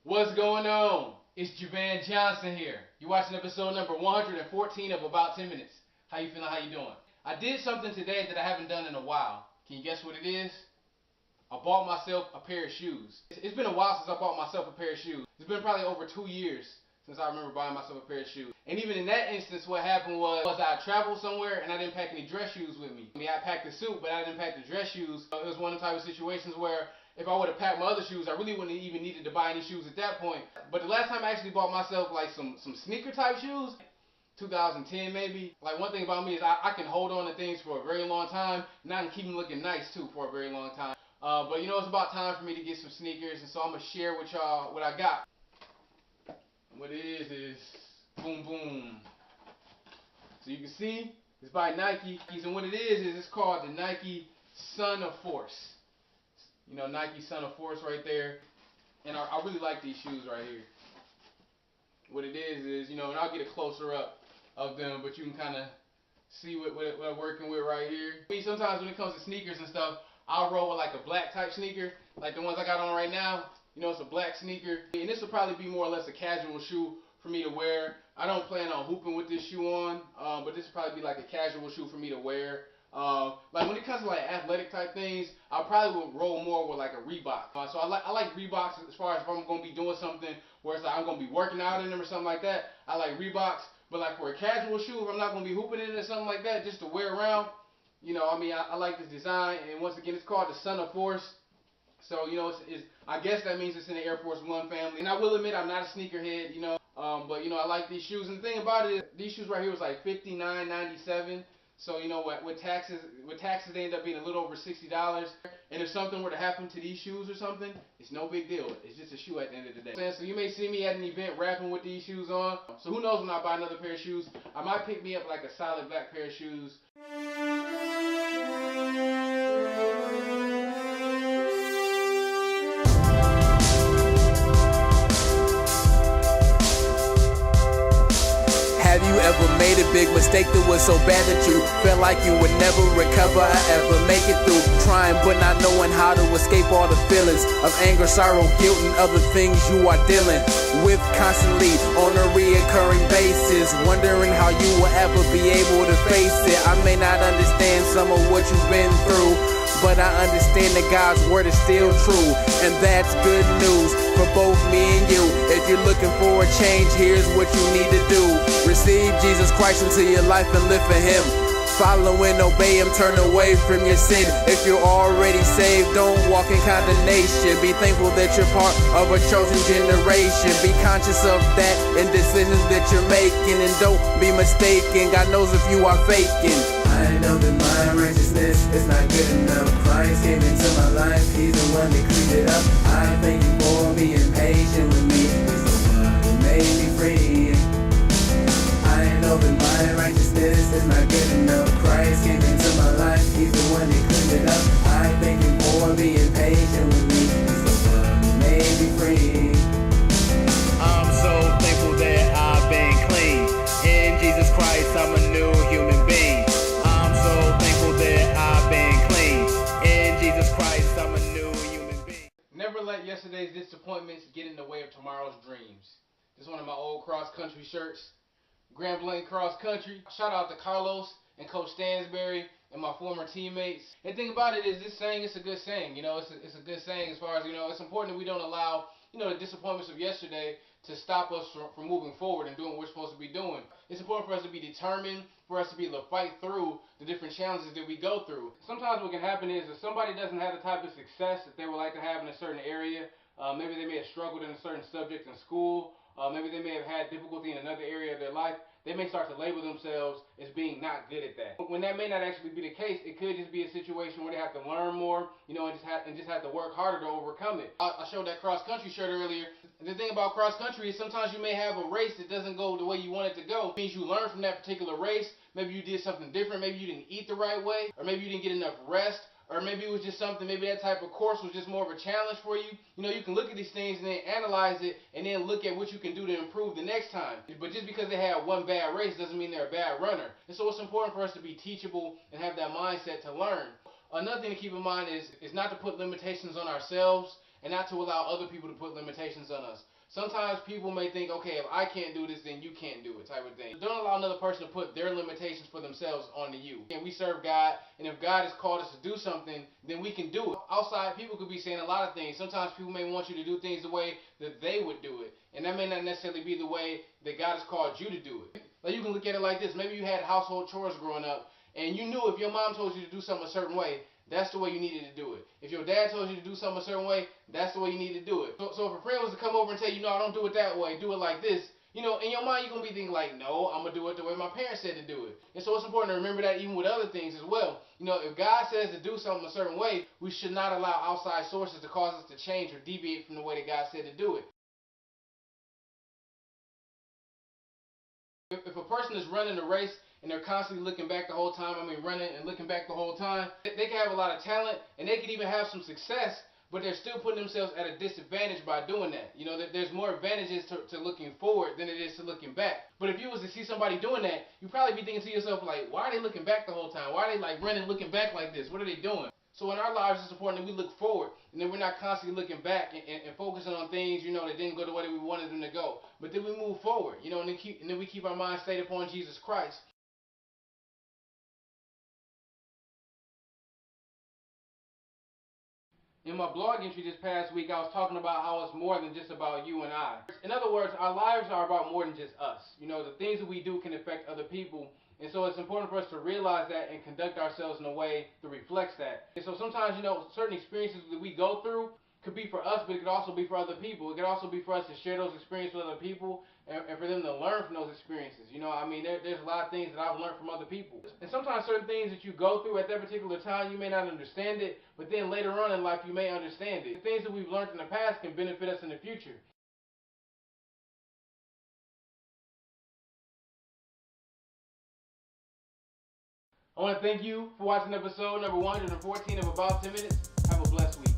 What's going on? It's Javan Johnson here. You're watching episode number 114 of About 10 Minutes. How you feeling? How you doing? I did something today that I haven't done in a while. Can you guess what it is? I bought myself a pair of shoes. It's been a while since I bought myself a pair of shoes. It's been probably over 2 years since I remember buying myself a pair of shoes. And even in that instance, what happened was I traveled somewhere and I didn't pack any dress shoes with me. I packed the suit, but I didn't pack the dress shoes. It was one of the type of situations where if I would have packed my other shoes, I really wouldn't have even needed to buy any shoes at that point. But the last time I actually bought myself like some sneaker type shoes, 2010 maybe. Like, one thing about me is I can hold on to things for a very long time, and I can keep them looking nice too for a very long time. But you know, it's about time for me to get some sneakers, and so I'm gonna share with y'all what I got. What it is boom boom. So you can see it's by Nike, and what it is it's called the Nike Son of Force. You know, Nike Son of Force right there. And I really like these shoes right here. What it is, you know, and I'll get a closer up of them, but you can kind of see what I'm working with right here. Sometimes when it comes to sneakers and stuff, I'll roll with like a black type sneaker, like the ones I got on right now. You know, it's a black sneaker. And this will probably be more or less a casual shoe for me to wear. I don't plan on hooping with this shoe on, but this will probably be like a casual shoe for me to wear. Like when it comes to like athletic type things, I probably would roll more with like a Reebok. So I like Reeboks as far as if I'm gonna be doing something where it's like I'm gonna be working out in them or something like that. I like Reeboks, but like for a casual shoe, if I'm not gonna be hooping in it or something like that, just to wear around, you know, I like this design, and once again, it's called the Son of Force. So you know, I guess that means it's in the Air Force One family. And I will admit, I'm not a sneakerhead, you know, but you know, I like these shoes. And the thing about it is, these shoes right here was like $59.97. So you know what? With taxes, they end up being a little over $60. And if something were to happen to these shoes or something, it's no big deal. It's just a shoe at the end of the day. So you may see me at an event rapping with these shoes on. So who knows when I buy another pair of shoes, I might pick me up like a solid black pair of shoes. Have you ever made a big mistake that was so bad that you felt like you would never recover or ever make it through? Trying but not knowing how to escape all the feelings of anger, sorrow, guilt, and other things you are dealing with constantly on a reoccurring basis. Wondering how you will ever be able to face it. I may not understand some of what you've been through, but I understand that God's word is still true, and that's good news for both me and you. If you're looking for a change, here's what you need to do. Receive Jesus Christ into your life and live for Him. Follow and obey Him, turn away from your sin. If you're already saved, don't walk in condemnation. Be thankful that you're part of a chosen generation. Be conscious of that in decisions that you're making, and don't be mistaken. God knows if you are faking. I know that my righteousness is not good enough. Christ came into my life, He's the one that cleaned it up. I thank you for being patient with me. He's the one who made me free. I know that my righteousness is not good enough. Christ came into my life, He's the one that cleaned it up. I thank you for being patient with me. He's the one who made me free. I'm so thankful that I've been clean. In Jesus Christ, I'm a new human being. I'm so thankful that I've been clean. In Jesus Christ, I'm a new human being. Never let yesterday's disappointments get in the way of tomorrow's dreams. This is one of my old cross-country shirts. Grand Blanc Cross Country. Shout out to Carlos and Coach Stansberry and my former teammates. And the thing about it is, this saying, it's a good saying. You know, it's a good saying as far as, you know, it's important that we don't allow, you know, the disappointments of yesterday to stop us from moving forward and doing what we're supposed to be doing. It's important for us to be determined, for us to be able to fight through the different challenges that we go through. Sometimes what can happen is if somebody doesn't have the type of success that they would like to have in a certain area, maybe they may have struggled in a certain subject in school, maybe they may have had difficulty in another area of their life, they may start to label themselves as being not good at that. When that may not actually be the case, it could just be a situation where they have to learn more, you know, and just have to work harder to overcome it. I showed that cross-country shirt earlier. The thing about cross-country is sometimes you may have a race that doesn't go the way you want it to go. It means you learn from that particular race. Maybe you did something different. Maybe you didn't eat the right way, or maybe you didn't get enough rest. Or maybe it was just something, maybe that type of course was just more of a challenge for you. You know, you can look at these things and then analyze it and then look at what you can do to improve the next time. But just because they had one bad race doesn't mean they're a bad runner. And so it's important for us to be teachable and have that mindset to learn. Another thing to keep in mind is not to put limitations on ourselves and not to allow other people to put limitations on us. Sometimes people may think, okay, if I can't do this, then you can't do it, type of thing. Don't allow another person to put their limitations for themselves onto you. And we serve God, and if God has called us to do something, then we can do it. Outside, people could be saying a lot of things. Sometimes people may want you to do things the way that they would do it, and that may not necessarily be the way that God has called you to do it. Like, you can look at it like this. Maybe you had household chores growing up, and you knew if your mom told you to do something a certain way, that's the way you needed to do it. If your dad told you to do something a certain way, that's the way you need to do it. So if a friend was to come over and tell you, no, don't do it that way, do it like this, you know, in your mind you're going to be thinking like, no, I'm going to do it the way my parents said to do it. And so it's important to remember that even with other things as well. You know, if God says to do something a certain way, we should not allow outside sources to cause us to change or deviate from the way that God said to do it. If a person is running a race and they're constantly looking back the whole time, running and looking back the whole time, they can have a lot of talent and they can even have some success, but they're still putting themselves at a disadvantage by doing that. You know, there's more advantages to looking forward than it is to looking back. But if you was to see somebody doing that, you'd probably be thinking to yourself, like, why are they looking back the whole time? Why are they like running, looking back like this? What are they doing? So in our lives, it's important that we look forward, and then we're not constantly looking back and focusing on things, you know, that didn't go the way that we wanted them to go. But then we move forward, you know, and then we keep our mind stayed upon Jesus Christ. In my blog entry this past week, I was talking about how it's more than just about you and I. In other words, our lives are about more than just us. You know, the things that we do can affect other people. And so it's important for us to realize that and conduct ourselves in a way that reflects that. And so sometimes, you know, certain experiences that we go through could be for us, but it could also be for other people. It could also be for us to share those experiences with other people and for them to learn from those experiences. You know, there's a lot of things that I've learned from other people. And sometimes certain things that you go through at that particular time, you may not understand it, but then later on in life, you may understand it. The things that we've learned in the past can benefit us in the future. I want to thank you for watching episode number 114 of About 10 Minutes. Have a blessed week.